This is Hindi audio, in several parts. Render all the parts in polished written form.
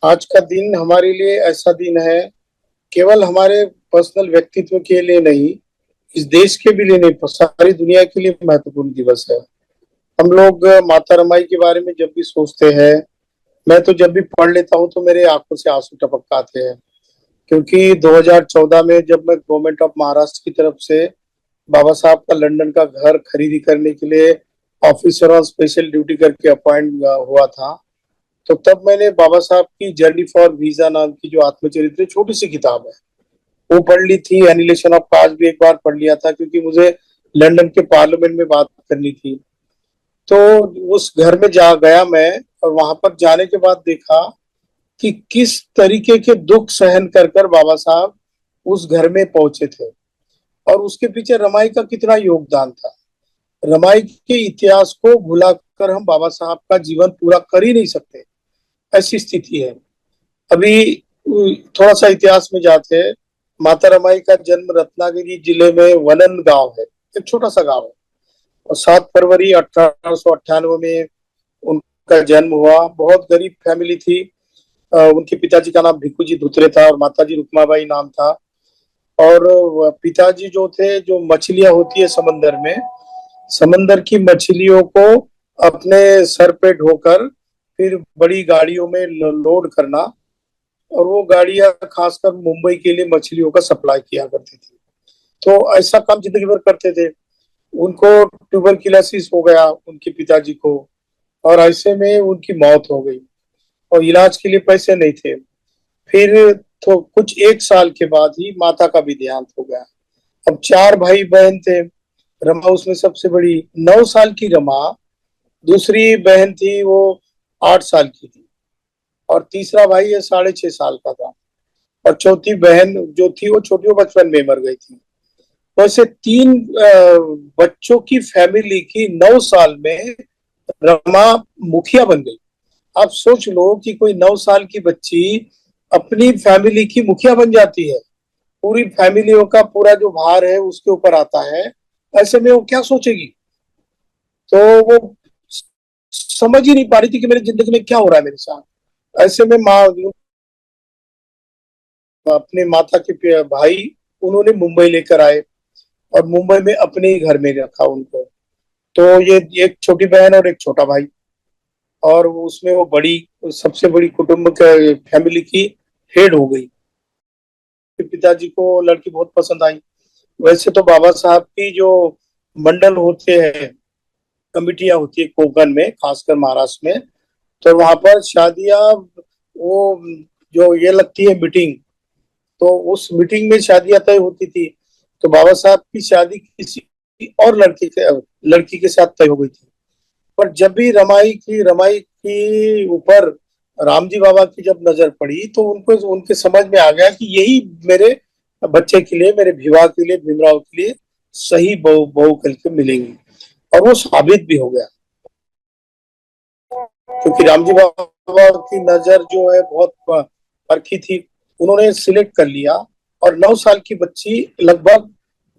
आज का दिन हमारे लिए ऐसा दिन है, केवल हमारे पर्सनल व्यक्तित्व के लिए नहीं, इस देश के भी लिए नहीं, सारी दुनिया के लिए महत्वपूर्ण दिवस है। हम लोग माता रमाई के बारे में जब भी सोचते हैं, मैं तो जब भी पढ़ लेता हूँ तो मेरे आंखों से आंसू टपक आते हैं। क्योंकि 2014 में जब मैं गवर्नमेंट ऑफ महाराष्ट्र की तरफ से बाबा साहब का लंदन का घर खरीदी करने के लिए ऑफिसर ऑन स्पेशल ड्यूटी करके अपॉइंट हुआ था, तो तब मैंने बाबा साहब की जर्नी फॉर वीजा नाम की जो आत्मचरित्र छोटी सी किताब है वो पढ़ ली थी। एनिलेशन ऑफ कास्ट भी एक बार पढ़ लिया था, क्योंकि मुझे लंदन के पार्लियामेंट में बात करनी थी। तो उस घर में जा गया मैं, और वहां पर जाने के बाद देखा कि किस तरीके के दुख सहन कर कर बाबा साहब उस घर में पहुंचे थे, और उसके पीछे रमाई का कितना योगदान था। रमाई के इतिहास को भुलाकर हम बाबा साहब का जीवन पूरा कर ही नहीं सकते, ऐसी स्थिति है। अभी थोड़ा सा इतिहास में जाते हैं। माता रमाई का जन्म रत्नागिरी जिले में वनन गांव है, एक छोटा सा गांव है, और 7 फरवरी 1898 में उनका जन्म हुआ। बहुत गरीब फैमिली थी। उनके पिताजी का नाम भिक्खू जी धुतरे था और माताजी रुक्माबाई नाम था। और पिताजी जो थे, जो मछलियां होती है समंदर में, समंदर की मछलियों को अपने सर पे ढोकर फिर बड़ी गाड़ियों में लोड करना, और वो गाड़ियां खासकर मुंबई के लिए मछलियों का सप्लाई किया करती थी। तो ऐसा काम जिंदगी भर करते थे। उनको ट्यूबरक्लोसिस हो गया उनके पिताजी को, और ऐसे में उनकी मौत हो गई, और इलाज के लिए पैसे नहीं थे। फिर तो कुछ 1 साल के बाद ही माता का भी देहांत हो गया। अब 4 भाई बहन थे, रमा उसमें सबसे बड़ी, 9 साल की रमा। दूसरी बहन थी वो 8 साल की थी, और तीसरा भाई है 6.5 साल का था, और चौथी बहन जो थी वो छोटी, वो बचपन में मर गई थी। तो ऐसे 3 बच्चों की फैमिली की 9 साल में रमा मुखिया बन गई। आप सोच लो कि कोई 9 साल की बच्ची अपनी फैमिली की मुखिया बन जाती है, पूरी फैमिलियों का पूरा जो भार है उसके ऊपर आता है। ऐसे में वो क्या सोचेगी? तो वो समझ ही नहीं पा रही थी कि मेरी जिंदगी में क्या हो रहा है मेरे साथ। ऐसे में माँ, अपने माता के भाई, उन्होंने मुंबई लेकर आए, और मुंबई में अपने ही घर में रखा उनको। तो ये एक छोटी बहन और एक छोटा भाई, और उसमें वो बड़ी, सबसे बड़ी कुटुंब के फैमिली की हेड हो गई। पिताजी को लड़की बहुत पसंद आई। वैसे तो बाबा साहब की जो मंडल होते हैं, कमिटियां होती है कोंकण में, खासकर महाराष्ट्र में, तो वहां पर शादियां, वो जो ये लगती है मीटिंग, तो उस मीटिंग में शादियां तय होती थी। तो बाबा साहब की शादी किसी और लड़की के साथ तय हो गई थी। पर जब भी रमाई की ऊपर रामजी बाबा की जब नजर पड़ी, तो उनको उनके समझ में आ गया कि यही मेरे बच्चे के लिए, मेरे विवाह के लिए, भीमराव के लिए सही बहू बहू कल के मिलेंगी। और वो साबित भी हो गया, क्योंकि रामजी बाबा की नजर जो है बहुत परखी थी। उन्होंने सिलेक्ट कर लिया, और 9 साल की बच्ची लगभग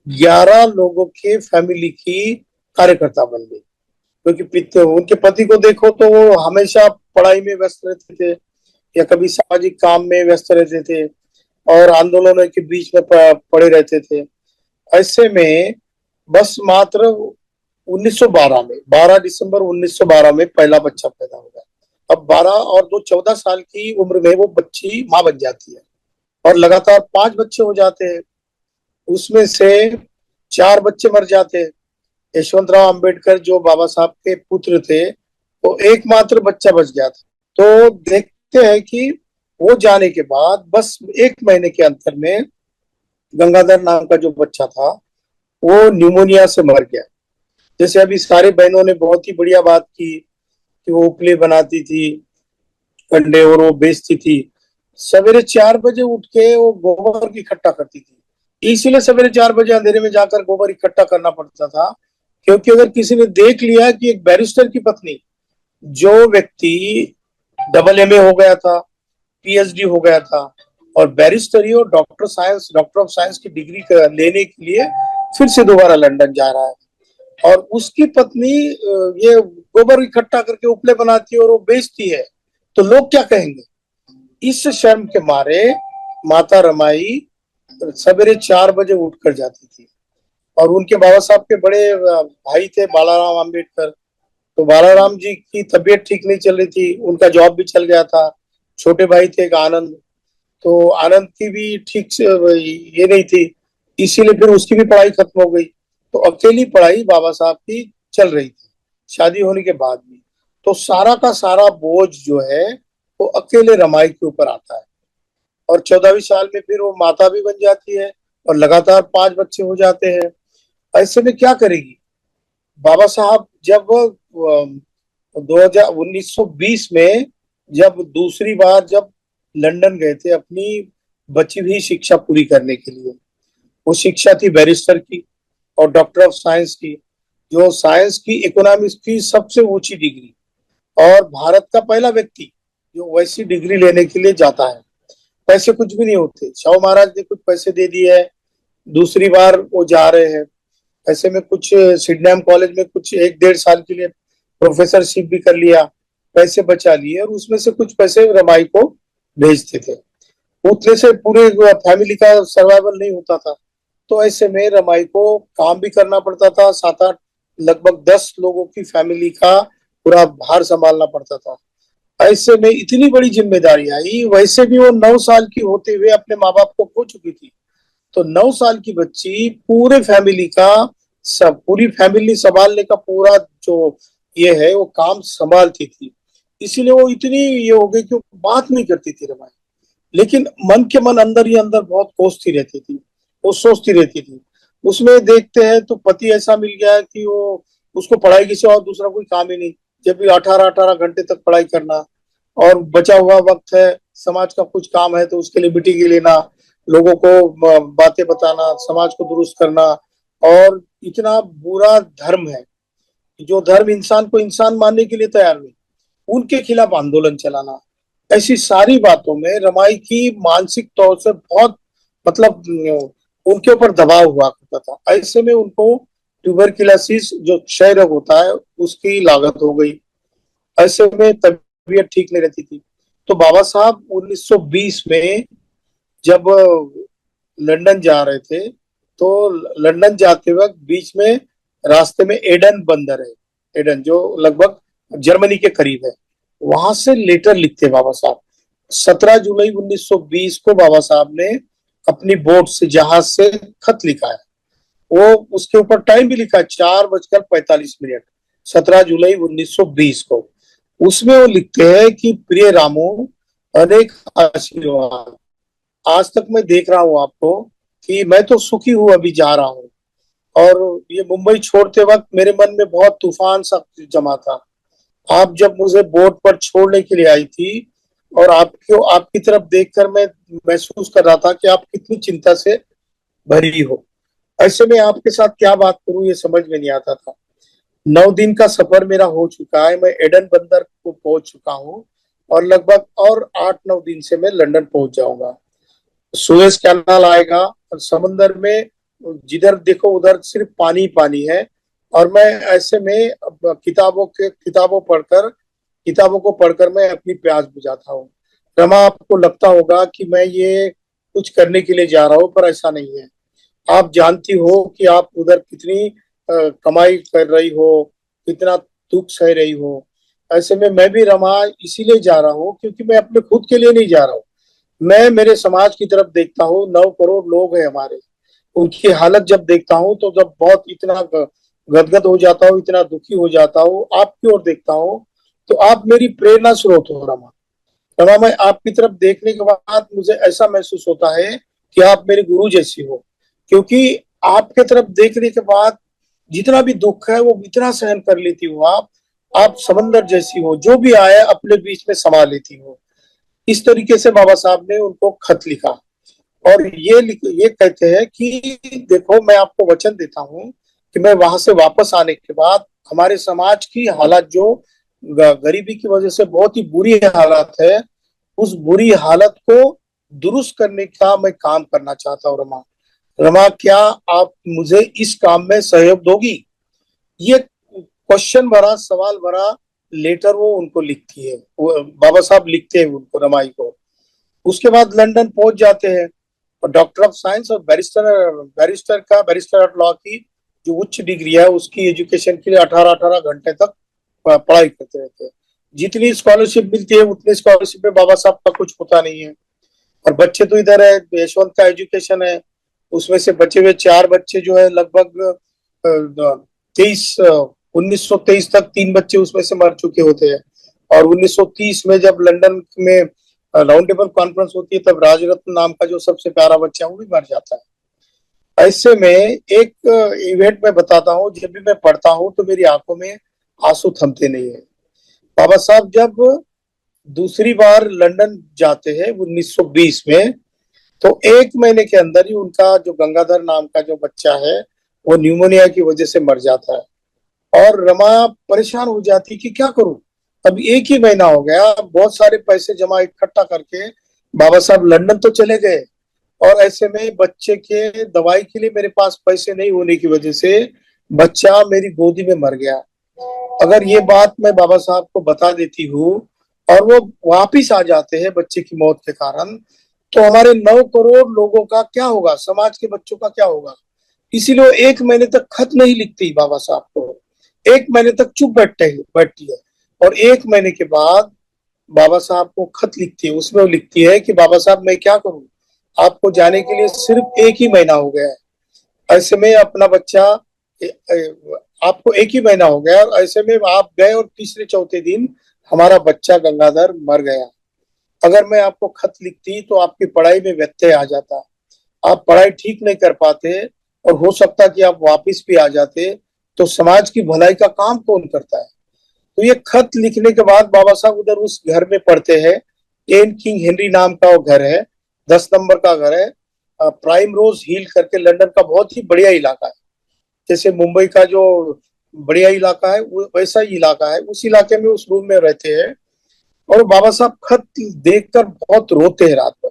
11 लोगों के फैमिली की कार्यकर्ता बन गई। क्योंकि उनके पति को देखो तो वो हमेशा पढ़ाई में व्यस्त रहते थे, या कभी सामाजिक काम में व्यस्त रहते थे, और आंदोलनों के बीच में पड़े रहते थे। ऐसे में बस मात्र 1912 में, 12 दिसंबर 1912 में पहला बच्चा पैदा हो गया। अब 12 और 2 14 साल की उम्र में वो बच्ची माँ बन जाती है, और लगातार 5 बच्चे हो जाते हैं। उसमें से 4 बच्चे मर जाते हैं। यशवंतराव अंबेडकर जो बाबा साहब के पुत्र थे, तो एकमात्र बच्चा बच गया था। तो देखते हैं कि वो जाने के बाद बस 1 महीने के अंतर में गंगाधर नाम का जो बच्चा था वो न्यूमोनिया से मर गया। जैसे अभी सारे बहनों ने बहुत ही बढ़िया बात की कि वो उपले बनाती थी अंडे, और वो बेचती थी। सवेरे 4 बजे उठ के वो गोबर इकट्ठा करती थी। इसीलिए सवेरे 4 बजे अंधेरे में जाकर गोबर इकट्ठा करना पड़ता था, क्योंकि अगर किसी ने देख लिया कि एक बैरिस्टर की पत्नी, जो व्यक्ति डबल एमए हो गया था, पीएचडी हो गया था, और बैरिस्टरी और डॉक्टर ऑफ साइंस की डिग्री लेने के लिए फिर से दोबारा लंदन जा रहा है, और उसकी पत्नी ये गोबर इकट्ठा करके उपले बनाती है और वो बेचती है, तो लोग क्या कहेंगे? इस शर्म के मारे माता रमाई सवेरे 4 बजे उठकर जाती थी। और उनके बाबा साहब के बड़े भाई थे बालाराम आम्बेडकर। तो बालाराम जी की तबीयत ठीक नहीं चल रही थी, उनका जॉब भी चल गया था। छोटे भाई थे एक आनंद, तो आनंद की भी ठीक से ये नहीं थी, इसीलिए फिर उसकी भी पढ़ाई खत्म हो गई। तो अकेली पढ़ाई बाबा साहब की चल रही थी शादी होने के बाद भी। तो सारा का सारा बोझ जो है वो अकेले रमाई के ऊपर आता है। और 14वीं साल में फिर वो माता भी बन जाती है और लगातार 5 बच्चे हो जाते हैं। ऐसे में क्या करेगी बाबा साहब? जब 1920 में जब दूसरी बार जब लंदन गए थे अपनी बची हुई शिक्षा पूरी करने के लिए, वो शिक्षा थी बैरिस्टर की और डॉक्टर ऑफ साइंस की, जो साइंस की इकोनॉमिक्स की सबसे ऊंची डिग्री, और भारत का पहला व्यक्ति जो वैसी डिग्री लेने के लिए जाता है। पैसे कुछ भी नहीं होते, शाहू महाराज ने कुछ पैसे दे दिए है, दूसरी बार वो जा रहे हैं। ऐसे में कुछ सिडनैम कॉलेज में कुछ 1-1.5 साल के लिए प्रोफेसरशिप भी कर लिया, पैसे बचा लिए और उसमें से कुछ पैसे रमाई को भेजते थे। उतने से पूरे फैमिली का सर्वाइवल नहीं होता था। तो ऐसे में रमाई को काम भी करना पड़ता था, 7-8 लगभग 10 लोगों की फैमिली का पूरा भार संभालना पड़ता था। ऐसे में इतनी बड़ी जिम्मेदारी आई, वैसे भी वो 9 साल की होते हुए अपने माँ बाप को खो चुकी थी। तो 9 साल की बच्ची पूरे फैमिली का, सब पूरी फैमिली संभालने का पूरा जो ये है वो काम संभालती थी। इसीलिए वो इतनी ये हो गई कि वो बात नहीं करती थी रमाई, लेकिन मन के मन अंदर ही अंदर बहुत कोसती रहती थी, वो सोचती रहती थी। उसमें देखते हैं तो पति ऐसा मिल गया है कि वो उसको पढ़ाई के सिवा और दूसरा कोई काम ही नहीं, जब भी 18-18 घंटे तक पढ़ाई करना, और बचा हुआ वक्त है समाज का कुछ काम है तो उसके लिए मीटिंग लेना, लोगों को बातें बताना, समाज को दुरुस्त करना। और इतना बुरा धर्म है, जो धर्म इंसान को इंसान मानने के लिए तैयार नहीं, उनके खिलाफ आंदोलन चलाना। ऐसी सारी बातों में रमाई की मानसिक तौर से बहुत, मतलब उनके ऊपर दबाव हुआ करता था। ऐसे में उनको ट्यूबरकुलोसिस जो क्षय रोग होता है उसकी लागत हो गई। ऐसे में तबीयत ठीक नहीं रहती थी। तो बाबा साहब 1920 में जब लंदन जा रहे थे, तो लंदन जाते वक्त बीच में रास्ते में एडन बंदर है, एडन जो लगभग जर्मनी के करीब है, वहां से लेटर लिखते बाबा साहब। 17 जुलाई 1920 को बाबा साहब ने अपनी बोट से, जहाज से खत लिखा है। वो उसके ऊपर टाइम भी लिखा है, 4:45। 17 जुलाई 1920 को उसमें वो लिखते हैं कि प्रिय रामो, अनेक आशीर्वाद। आज तक मैं देख रहा हूँ आपको कि मैं तो सुखी हूँ, अभी जा रहा हूँ। और ये मुंबई छोड़ते वक्त मेरे मन में बहुत तूफान सा जमा था। आप जब मुझे बोट पर छोड़ने के लिए आई थी और आपको, आपकी तरफ देखकर मैं महसूस कर रहा था कि आप कितनी चिंता से भरी हो। ऐसे में आपके साथ क्या बात करूं ये समझ में नहीं आता था। 9 दिन का सफर मेरा हो चुका है, मैं एडन बंदर को पहुंच चुका हूँ और लगभग और 8-9 दिन से मैं लंदन पहुंच जाऊंगा। सुएज कैनाल आएगा और समंदर में जिधर देखो उधर सिर्फ पानी पानी है। और मैं ऐसे में किताबों को पढ़कर मैं अपनी प्यास बुझाता हूँ। रमा, आपको लगता होगा कि मैं ये कुछ करने के लिए जा रहा हूँ, पर ऐसा नहीं है। आप जानती हो कि आप उधर कितनी कमाई कर रही हो, कितना दुख सह रही हो। ऐसे में मैं भी रमा इसीलिए जा रहा हूँ क्योंकि मैं अपने खुद के लिए नहीं जा रहा हूँ, मैं मेरे समाज की तरफ देखता हूँ। 9 करोड़ लोग हैं हमारे, उनकी हालत जब देखता हूँ तो जब बहुत इतना गदगद हो जाता हूँ, इतना दुखी हो जाता हूँ। आपकी ओर देखता हूँ तो आप मेरी प्रेरणा स्रोत हो रमा। रमा, मैं आपकी तरफ देखने के बाद मुझे ऐसा महसूस होता है कि आप मेरे गुरु जैसी हो, क्योंकि आपके तरफ देखने के बाद जितना भी दुख है वो इतना सहन कर लेती हो आप समंदर जैसी हो, जो भी आया अपने बीच में समा लेती हो। इस तरीके से बाबा साहब ने उनको खत लिखा और ये कहते हैं कि देखो, मैं आपको वचन देता हूँ कि मैं वहां से वापस आने के बाद हमारे समाज की हालत जो गरीबी की वजह से बहुत ही बुरी हालत है, उस बुरी हालत को दुरुस्त करने का मैं काम करना चाहता हूँ रमा। रमा, क्या आप मुझे इस काम में सहयोग दोगी? ये क्वेश्चन भरा, सवाल भरा लेटर वो उनको लिखती है, वो बाबा साहब लिखते हैं उनको, रमाई को। उसके बाद लंदन पहुंच जाते हैं और डॉक्टर ऑफ साइंस और बैरिस्टर ऑफ लॉ की जो उच्च डिग्री है उसकी एजुकेशन के लिए 18-18 घंटे तक पढ़ाई करते रहते हैं। जितनी स्कॉलरशिप मिलती है उतनी स्कॉलरशिप में बाबा साहब का कुछ होता नहीं है। और बच्चे तो इधर है, यशवंत का एजुकेशन है, उसमें से बचे हुए 4 बच्चे जो है लगभग 1923 तक 3 बच्चे उसमें से मर चुके होते हैं। और 1930 में जब लंदन में राउंड टेबल कॉन्फ्रेंस होती है तब राजरत्न नाम का जो सबसे प्यारा बच्चा है वो भी मर जाता है। ऐसे में एक इवेंट में बताता हूँ, जब भी मैं पढ़ता हूँ तो मेरी आंखों में आंसू थमते नहीं है। बाबा साहब जब दूसरी बार लंदन जाते हैं 1920 में, तो 1 महीने के अंदर ही उनका जो गंगाधर नाम का जो बच्चा है वो न्यूमोनिया की वजह से मर जाता है। और रमा परेशान हो जाती कि क्या करूं, अब 1 ही महीना हो गया, बहुत सारे पैसे जमा इकट्ठा करके बाबा साहब लंदन तो चले गए और ऐसे में बच्चे के दवाई के लिए मेरे पास पैसे नहीं होने की वजह से बच्चा मेरी गोदी में मर गया। अगर ये बात मैं बाबा साहब को बता देती हूँ और वो वापिस आ जाते हैं बच्चे की मौत के कारण, तो हमारे 9 करोड़ लोगों का क्या होगा, समाज के बच्चों का क्या होगा। इसीलिए वो 1 महीने तक खत नहीं लिखती बाबा साहब को, 1 महीने तक चुप बैठती है। और 1 महीने के बाद बाबा साहब को खत लिखती है, उसमें वो लिखती है कि बाबा साहब मैं क्या करूं, आपको जाने के लिए सिर्फ 1 ही महीना हो गया है। ऐसे में अपना बच्चा आपको 1 ही महीना हो गया और ऐसे में आप गए और तीसरे चौथे दिन हमारा बच्चा गंगाधर मर गया। अगर मैं आपको खत लिखती तो आपकी पढ़ाई में व्यत्यय आ जाता, आप पढ़ाई ठीक नहीं कर पाते और हो सकता कि आप वापिस भी आ जाते, तो समाज की भलाई का काम कौन करता है। तो ये खत लिखने के बाद बाबा साहब उधर उस घर में पढ़ते हैं। एन किंग हेनरी नाम का वो घर है, 10 नंबर का घर है, प्राइम रोज हिल करके, लंदन का बहुत ही बढ़िया इलाका है। जैसे मुंबई का जो बढ़िया इलाका है वो वैसा ही इलाका है, उस इलाके में उस रूम में रहते हैं। और बाबा साहब खत देखकर बहुत रोते हैं रात भर।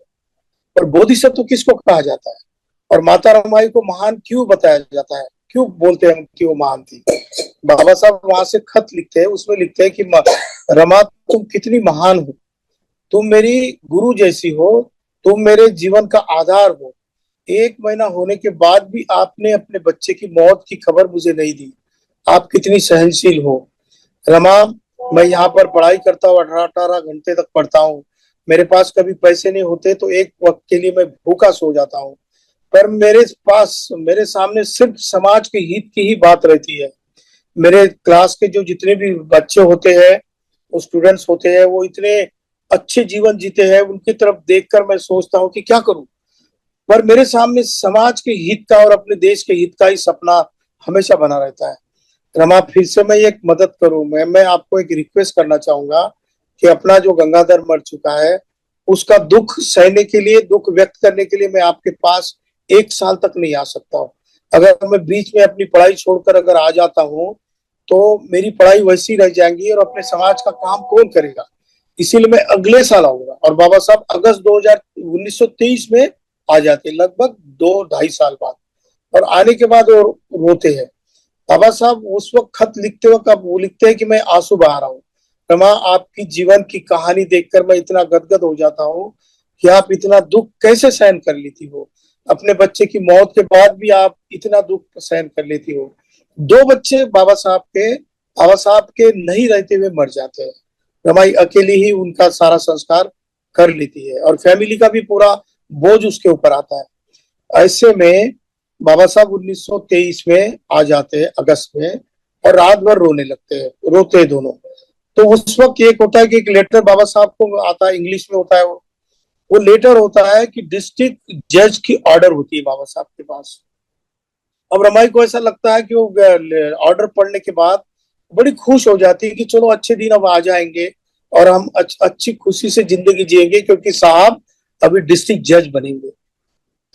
और बोधिसत्व किसको कहा जाता है और माता रमाई को महान क्यों बताया जाता है, क्यों बोलते हैं कि वो महान थी। बाबा साहब वहां से खत लिखते हैं, उसमें लिखते हैं कि रमा तुम कितनी महान हो, तुम मेरी गुरु जैसी हो, तुम मेरे जीवन का आधार हो। 1 महीना होने के बाद भी आपने अपने बच्चे की मौत की खबर मुझे नहीं दी, आप कितनी सहनशील हो। रमा मैं यहाँ पर पढ़ाई करता हूँ, 18-18 घंटे तक पढ़ता हूँ, मेरे पास कभी पैसे नहीं होते तो एक वक्त के लिए मैं भूखा सो जाता हूँ, पर मेरे सामने सिर्फ समाज के हित की ही बात रहती है। मेरे क्लास के जो जितने भी बच्चे होते हैं, वो स्टूडेंट्स होते हैं, वो इतने अच्छे जीवन जीते हैं, उनकी तरफ देखकर मैं सोचता हूँ कि क्या करूं। पर मेरे सामने समाज के हित का और अपने देश के हित का ही सपना हमेशा बना रहता है। रमा फिर से मैं एक मदद करूं, मैं आपको एक रिक्वेस्ट करना चाहूंगा कि अपना जो गंगाधर मर चुका है उसका दुख सहने के लिए, दुख व्यक्त करने के लिए मैं आपके पास 1 साल तक नहीं आ सकता हूँ। अगर मैं बीच में अपनी पढ़ाई छोड़कर अगर आ जाता हूँ तो मेरी पढ़ाई वैसी रह जाएंगी और अपने समाज का काम कौन करेगा। इसीलिए मैं अगले साल आऊंगा। और बाबा साहब अगस्त 1923 में आ जाते, लगभग 2-2.5 साल बाद। और आने के बाद वो रोते हैं। बाबा साहब उस वक्त खत लिखते वक्त वो लिखते हैं कि मैं आंसू बहा रहा हूँ, रमा आपकी जीवन की कहानी देखकर मैं इतना गदगद हो जाता हूँ कि आप इतना दुख कैसे सहन कर लेती हो, अपने बच्चे की मौत के बाद भी आप इतना दुख सहन कर लेती हो। 2 बच्चे बाबा साहब के नहीं रहते हुए मर जाते हैं, रमाई अकेली ही उनका सारा संस्कार कर लेती है और फैमिली का भी पूरा बोझ उसके ऊपर आता है। ऐसे में बाबा साहब 1923 में आ जाते हैं अगस्त में और रात भर रोने लगते हैं, रोते हैं दोनों। तो उस वक्त एक होता है कि एक लेटर बाबा साहब को आता है, इंग्लिश में होता है वो लेटर होता है कि डिस्ट्रिक्ट जज की ऑर्डर होती है बाबा साहब के पास। अब रमाई को ऐसा लगता है कि वो ऑर्डर पढ़ने के बाद बड़ी खुश हो जाती है कि चलो अच्छे दिन अब आ जाएंगे और हम अच्छी खुशी से जिंदगी जिएंगे, क्योंकि साहब अभी डिस्ट्रिक्ट जज बनेंगे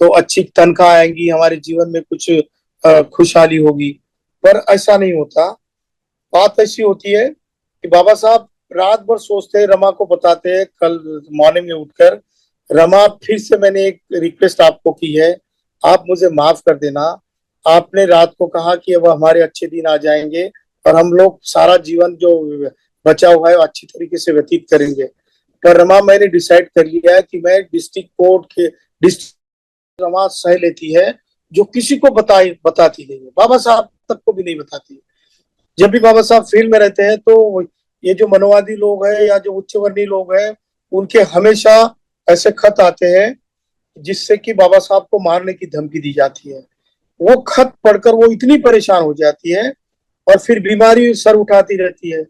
तो अच्छी तनख्वाह आएंगी, हमारे जीवन में कुछ खुशहाली होगी। पर ऐसा नहीं होता। बात ऐसी होती है कि बाबा साहब रात भर सोचते हैं, रमा को बताते हैं कल मॉर्निंग में उठकर, रमा फिर से मैंने एक रिक्वेस्ट आपको की है, आप मुझे माफ कर देना। आपने रात को कहा कि अब हमारे अच्छे दिन आ जाएंगे और हम लोग सारा जीवन जो बचा हुआ है अच्छी तरीके से व्यतीत करेंगे। पर रमा मैंने डिसाइड कर लिया है कि मैं डिस्ट्रिक्ट कोर्ट के डिस्ट्रिक्ट रमा सह लेती है, जो किसी को बताती नहीं है, बाबा साहब तक को भी नहीं बताती। जब भी बाबा साहब फील्ड में रहते हैं तो ये जो मनोवादी लोग हैं या जो उच्च वर्णीय लोग हैं, उनके हमेशा ऐसे खत आते हैं जिससे कि बाबा साहब को मारने की धमकी दी जाती है। वो खत पढ़कर वो इतनी परेशान हो जाती है और फिर बीमारी सर उठाती रहती है।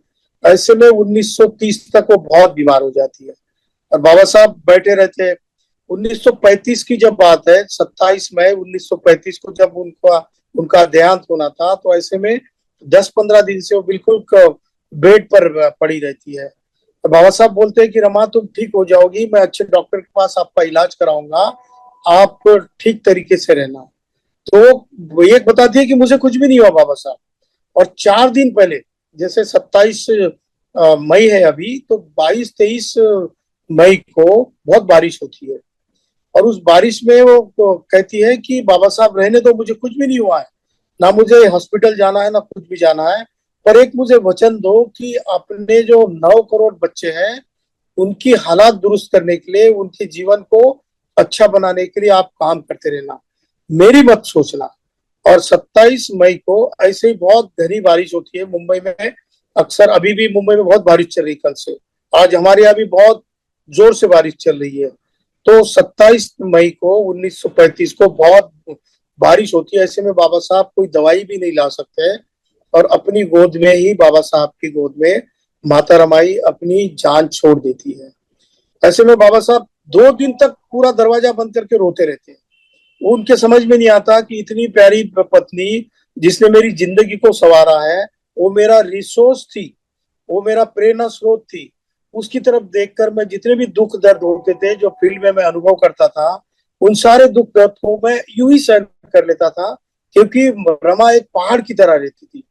ऐसे में 1930 तक वो बहुत बीमार हो जाती है और बाबा साहब बैठे रहते हैं। 1935 की जब बात है, 27 मई 1935 को जब उनका उनका देहांत होना था, तो ऐसे में 10-15 दिन से वो बिल्कुल बेड पर पड़ी रहती है। तो बाबा साहब बोलते हैं कि रमा तुम ठीक हो जाओगी, मैं अच्छे डॉक्टर के पास आपका इलाज कराऊंगा, आप ठीक तरीके से रहना। तो वो एक बताती है कि मुझे कुछ भी नहीं हुआ बाबा साहब। और 4 दिन पहले, जैसे 27 मई है अभी, तो 22-23 मई को बहुत बारिश होती है और उस बारिश में वो कहती है कि बाबा साहब रहने दो, मुझे कुछ भी नहीं हुआ है, ना मुझे हॉस्पिटल जाना है ना कुछ भी जाना है, पर एक मुझे वचन दो कि अपने जो 9 करोड़ बच्चे हैं उनकी हालात दुरुस्त करने के लिए, उनके जीवन को अच्छा बनाने के लिए आप काम करते रहना, मेरी मत सोचना। और 27 मई को ऐसे ही बहुत घनी बारिश होती है मुंबई में। अक्सर अभी भी मुंबई में बहुत बारिश चल रही है, कल से आज हमारे यहाँ भी बहुत जोर से बारिश चल रही है। तो 27 मई को 1935 को बहुत बारिश होती है। ऐसे में बाबा साहब कोई दवाई भी नहीं ला सकते और अपनी गोद में ही, बाबा साहब की गोद में माता रमाई अपनी जान छोड़ देती है। ऐसे में बाबा साहब 2 दिन तक पूरा दरवाजा बंद करके रोते रहते हैं। उनके समझ में नहीं आता कि इतनी प्यारी पत्नी जिसने मेरी जिंदगी को संवारा है, वो मेरा रिसोर्स थी, वो मेरा प्रेरणा स्रोत थी, उसकी तरफ देखकर मैं जितने भी दुख दर्द होते थे जो फील्ड में मैं अनुभव करता था, उन सारे दुख दर्द को मैं यूं ही सहन कर लेता था, क्योंकि रमा एक पहाड़ की तरह रहती थी।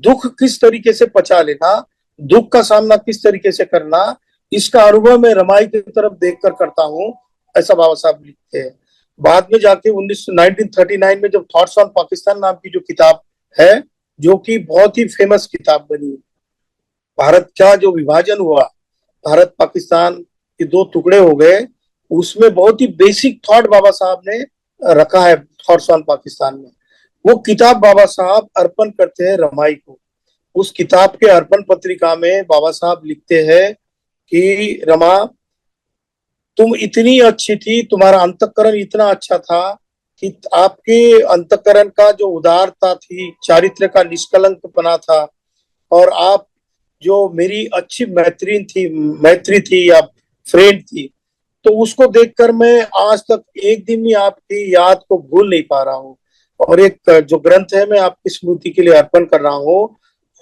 दुख किस तरीके से पचा लेना, दुख का सामना किस तरीके से करना, इसका अनुभव मैं रमाई की तरफ देखकर करता हूँ, ऐसा बाबा साहब लिखते हैं। बाद में जाके 1939 में जब थॉट्स ऑन पाकिस्तान नाम की जो किताब है, जो कि बहुत ही फेमस किताब बनी, भारत का जो विभाजन हुआ, भारत पाकिस्तान के 2 टुकड़े हो गए, उसमें बहुत ही बेसिक थॉट बाबा साहब ने रखा है थॉट्स ऑन पाकिस्तान में। वो किताब बाबा साहब अर्पण करते हैं रमाई को। उस किताब के अर्पण पत्रिका में बाबा साहब लिखते हैं कि रमा तुम इतनी अच्छी थी, तुम्हारा अंतःकरण इतना अच्छा था कि आपके अंतःकरण का जो उदारता थी, चारित्र का निष्कलंकपना था, और आप जो मेरी अच्छी मैत्री थी या फ्रेंड थी, तो उसको देखकर मैं आज तक एक दिन भी आपकी याद को भूल नहीं पा रहा हूँ। और एक जो ग्रंथ है मैं आपकी स्मृति के लिए अर्पण कर रहा हूँ।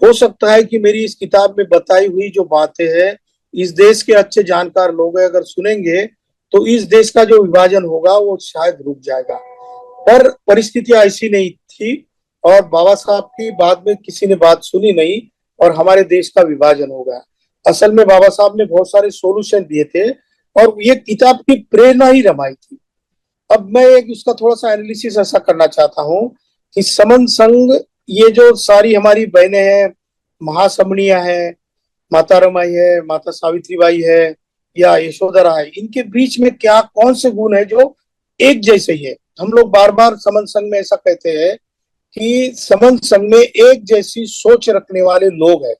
हो सकता है कि मेरी इस किताब में बताई हुई जो बातें हैं, इस देश के अच्छे जानकार लोग अगर सुनेंगे तो इस देश का जो विभाजन होगा वो शायद रुक जाएगा। पर परिस्थितियां ऐसी नहीं थी और बाबा साहब की बाद में किसी ने बात सुनी नहीं और हमारे देश का विभाजन हो गया। असल में बाबा साहब ने बहुत सारे सॉल्यूशन दिए थे और ये किताब की प्रेरणा ही रमाई थी। अब मैं एक उसका थोड़ा सा एनालिसिस ऐसा करना चाहता हूँ कि समन संघ, ये जो सारी हमारी बहनें हैं, महासमणिया है, माता रमाई है, माता सावित्री बाई है या यशोधरा है, इनके बीच में क्या कौन से गुण है जो एक जैसे ही है। हम लोग बार बार समन संघ में ऐसा कहते हैं कि समन संघ में एक जैसी सोच रखने वाले लोग हैं,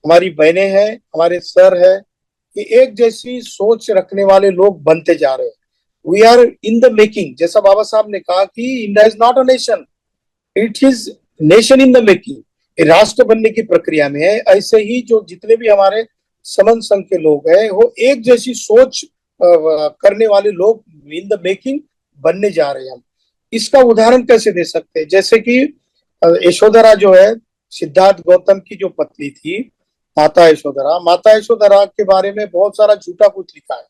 हमारी बहनें हैं, हमारे सर है, कि एक जैसी सोच रखने वाले लोग बनते जा रहे हैं। We are in the making. जैसा बाबा साहब ने कहा कि India is not a nation, it is nation in the making. राष्ट्र बनने की प्रक्रिया में है। ऐसे ही जो जितने भी हमारे समन संघ के लोग हैं, वो एक जैसी सोच करने वाले लोग इन द मेकिंग बनने जा रहे हैं। हम इसका उदाहरण कैसे दे सकते हैं? जैसे कि यशोधरा जो है, सिद्धार्थ गौतम की जो पत्नी थी, माता यशोधरा के बारे में बहुत सारा झूठा कुछ लिखा है,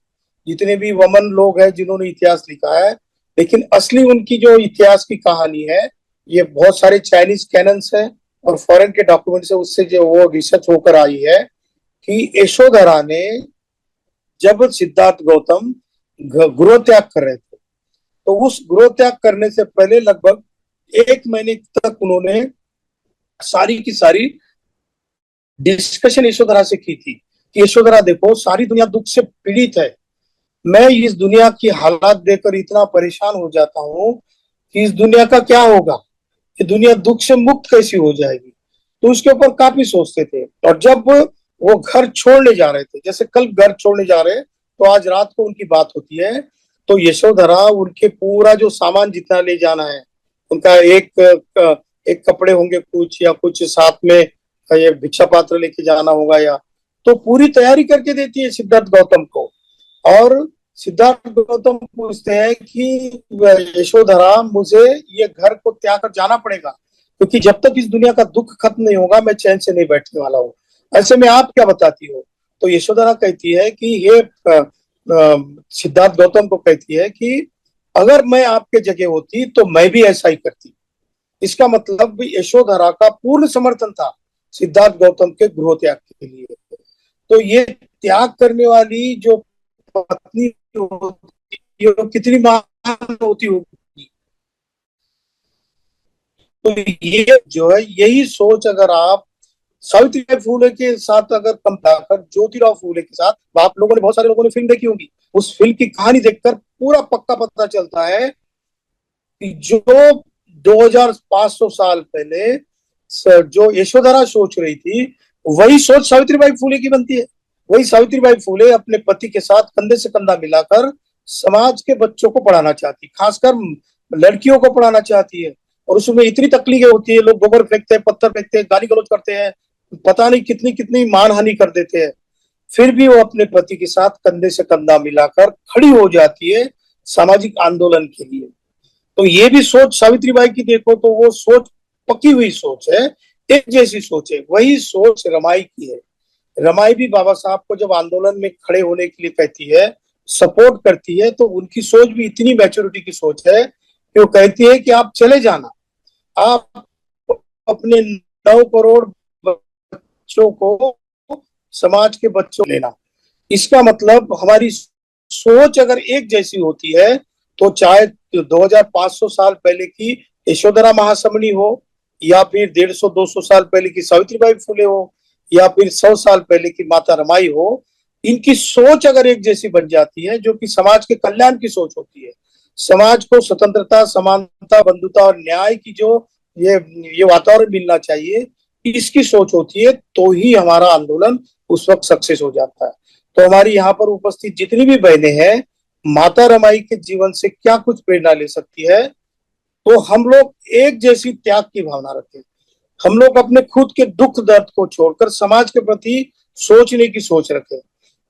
जितने भी वमन लोग हैं जिन्होंने इतिहास लिखा है, लेकिन असली उनकी जो इतिहास की कहानी है, ये बहुत सारे चाइनीज कैनन्स है और फॉरेन के डॉक्यूमेंट्स है, उससे जो वो रिसर्च होकर आई है कि यशोधरा ने, जब सिद्धार्थ गौतम गृह त्याग कर रहे थे, तो उस गृह त्याग करने से पहले लगभग 1 महीने तक उन्होंने सारी की सारी डिस्कशन यशोधरा से की थी कि यशोधरा देखो, सारी दुनिया दुख से पीड़ित है, मैं इस दुनिया की हालात देखकर इतना परेशान हो जाता हूँ कि इस दुनिया का क्या होगा, ये दुनिया दुख से मुक्त कैसी हो जाएगी। तो उसके ऊपर काफी सोचते थे। और जब वो घर छोड़ने जा रहे थे, जैसे कल घर छोड़ने जा रहे हैं, तो आज रात को उनकी बात होती है, तो यशोधरा उनके पूरा जो सामान जितना ले जाना है, उनका एक कपड़े होंगे कुछ, या कुछ साथ में ये भिक्षा पात्र लेके जाना होगा, या तो पूरी तैयारी करके देती है सिद्धार्थ गौतम को। और सिद्धार्थ गौतम पूछते हैं कि यशोधरा, मुझे ये घर को त्याग कर जाना पड़ेगा, क्योंकि जब तक इस दुनिया का दुख खत्म नहीं होगा मैं चैन से नहीं बैठने वाला हूँ, ऐसे में आप क्या बताती हो। तो यशोधरा कहती है कि ये सिद्धार्थ गौतम को कहती है कि अगर मैं आपके जगह होती तो मैं भी ऐसा ही करती। इसका मतलब यशोधरा का पूर्ण समर्थन था सिद्धार्थ गौतम के गृह त्याग के लिए। तो ये त्याग करने वाली जो पत्नी होती है, वो कितनी महान होती होगी। तो ये जो है, यही सोच अगर आप सावित्रीबाई फूले के साथ अगर कंपेयर कर ज्योतिराव फूले के साथ, आप लोगों ने, बहुत सारे लोगों ने फिल्म देखी होगी, उस फिल्म की कहानी देखकर पूरा पक्का पता चलता है कि जो 2500 साल पहले जो यशोधरा सोच रही थी, वही सोच सावित्रीबाई फूले की बनती है। वही सावित्रीबाई फूले अपने पति के साथ कंधे से कंधा मिलाकर समाज के बच्चों को पढ़ाना चाहती, खासकर लड़कियों को पढ़ाना चाहती है। और उसमें इतनी तकलीफें होती है, लोग गोबर फेंकते हैं, पत्थर फेंकते हैं, गाली गलौज करते हैं, पता नहीं कितनी कितनी मानहानि कर देते हैं, फिर भी वो अपने पति के साथ कंधे से कंधा मिलाकर खड़ी हो जाती है सामाजिक आंदोलन के लिए। तो ये भी सोच सावित्रीबाई की देखो तो वो सोच पकी हुई सोच है, एक जैसी सोच है। वही सोच रमाई की है। रमाई भी बाबा साहब को जब आंदोलन में खड़े होने के लिए कहती है, सपोर्ट करती है, तो उनकी सोच भी इतनी मैच्योरिटी की सोच है कि वो कहती है कि आप चले जाना, आप अपने 9 करोड़ बच्चों को, समाज के बच्चों लेना। इसका मतलब हमारी सोच अगर एक जैसी होती है, तो चाहे 2500 साल पहले की यशोधरा महासमणी हो, या फिर 150-200 साल पहले की सावित्रीबाई फुले हो, या फिर 100 साल पहले की माता रमाई हो, इनकी सोच अगर एक जैसी बन जाती है, जो कि समाज के कल्याण की सोच होती है, समाज को स्वतंत्रता, समानता, बंधुता और न्याय की जो ये वातावरण मिलना चाहिए, इसकी सोच होती है, तो ही हमारा आंदोलन उस वक्त सक्सेस हो जाता है। तो हमारी यहाँ पर उपस्थित जितनी भी बहनें हैं, माता रमाई के जीवन से क्या कुछ प्रेरणा ले सकती है, तो हम लोग एक जैसी त्याग की भावना रखें। हम लोग अपने खुद के दुख दर्द को छोड़कर समाज के प्रति सोचने की सोच रखें।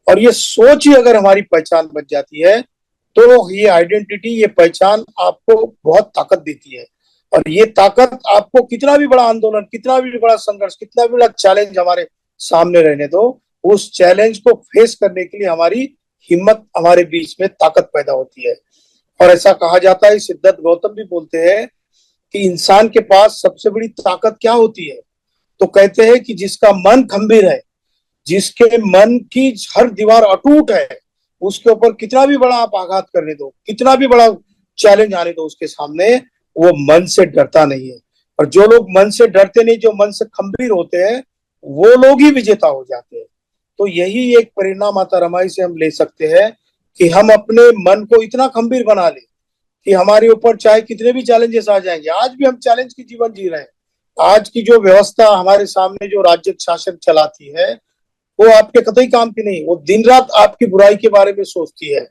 और ये सोच ही अगर हमारी पहचान बन जाती है, तो ये आइडेंटिटी, ये पहचान आपको बहुत ताकत देती है। और ये ताकत आपको कितना भी बड़ा आंदोलन, कितना भी बड़ा संघर्ष, कितना भी बड़ा चैलेंज हमारे सामने रहने दो, उस चैलेंज को फेस करने के लिए हमारी हिम्मत, हमारे बीच में ताकत पैदा होती है। और ऐसा कहा जाता है, सिद्धार्थ गौतम भी बोलते हैं कि इंसान के पास सबसे बड़ी ताकत क्या होती है, तो कहते हैं कि जिसका मन खंभीर है, जिसके मन की हर दीवार अटूट है, उसके ऊपर कितना भी बड़ा आप आघात करने दो, कितना भी बड़ा चैलेंज आने दो उसके सामने, वो मन से डरता नहीं है। और जो लोग मन से डरते नहीं, जो मन से खंभीर होते हैं, वो लोग ही विजेता हो जाते हैं। तो यही एक प्रेरणा माता रमाई से हम ले सकते हैं कि हम अपने मन को इतना खंभीर बना ले कि हमारे ऊपर चाहे कितने भी चैलेंजेस आ जाएंगे, आज भी हम चैलेंज की जीवन जी रहे हैं। आज की जो व्यवस्था हमारे सामने जो राज्य शासन चलाती है, वो आपके कतई काम की नहीं, वो दिन रात आपकी बुराई के बारे में सोचती है।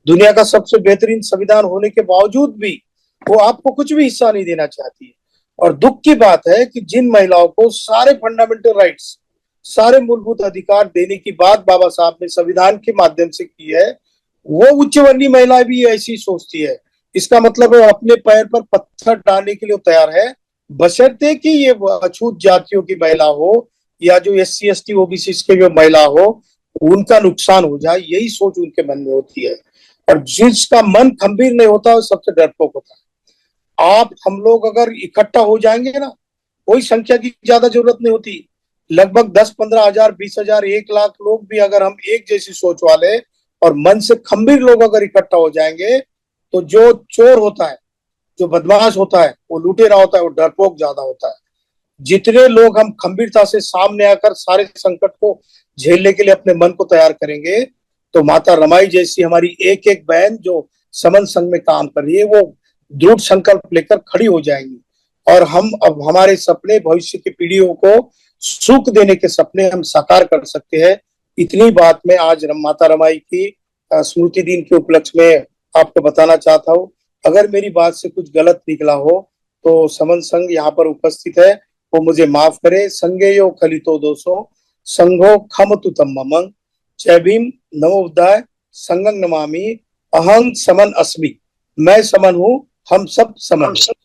दुनिया का सबसे बेहतरीन संविधान होने के बावजूद भी वो आपको कुछ भी हिस्सा नहीं देना चाहती है। और दुख की बात है कि जिन महिलाओं को सारे फंडामेंटल राइट्स, सारे मूलभूत अधिकार देने की बात बाबा साहब ने संविधान के माध्यम से की है, वो उच्च वर्णीय महिलाएं भी ऐसी सोचती है। इसका मतलब है अपने पैर पर पत्थर डालने के लिए तैयार है, बशर्ते कि ये अछूत जातियों की महिला हो, या जो SC ST OBC के जो महिला हो, उनका नुकसान हो जाए, यही सोच उनके मन में होती है। और जिसका मन खंभीर नहीं होता, वो सबसे डरपोक होता है। आप हम लोग अगर इकट्ठा हो जाएंगे ना, कोई संख्या की ज्यादा जरूरत नहीं होती, लगभग 10-15 हजार, 20,000, 1 लाख लोग भी अगर हम एक जैसी सोच वाले और मन से खंभीर लोग अगर इकट्ठा हो जाएंगे, तो जो चोर होता है, जो बदमाश होता है, वो लुटेरा होता है, वो डरपोक ज्यादा होता है। जितने लोग हम खंभीरता से सामने आकर सारे संकट को झेलने के लिए अपने मन को तैयार करेंगे तो माता रमाई जैसी हमारी एक एक बहन जो समन संघ में काम कर रही है वो दृढ़ संकल्प लेकर खड़ी हो जाएंगी और हम अब हमारे सपने भविष्य की पीढ़ियों को सुख देने के सपने हम साकार कर सकते हैं। इतनी बात मैं आज माता रमाई की स्मृति दिन के उपलक्ष्य में आपको बताना चाहता हूँ। अगर मेरी बात से कुछ गलत निकला हो तो समन संघ यहाँ पर उपस्थित है, वो मुझे माफ करे। संगेयो खलितो दोषो संघो खमतु तम्मं जय भीम नमो बुद्धाय संगं नमामि अहं समन अस्मि। मैं समन हूँ, हम सब समन हैं।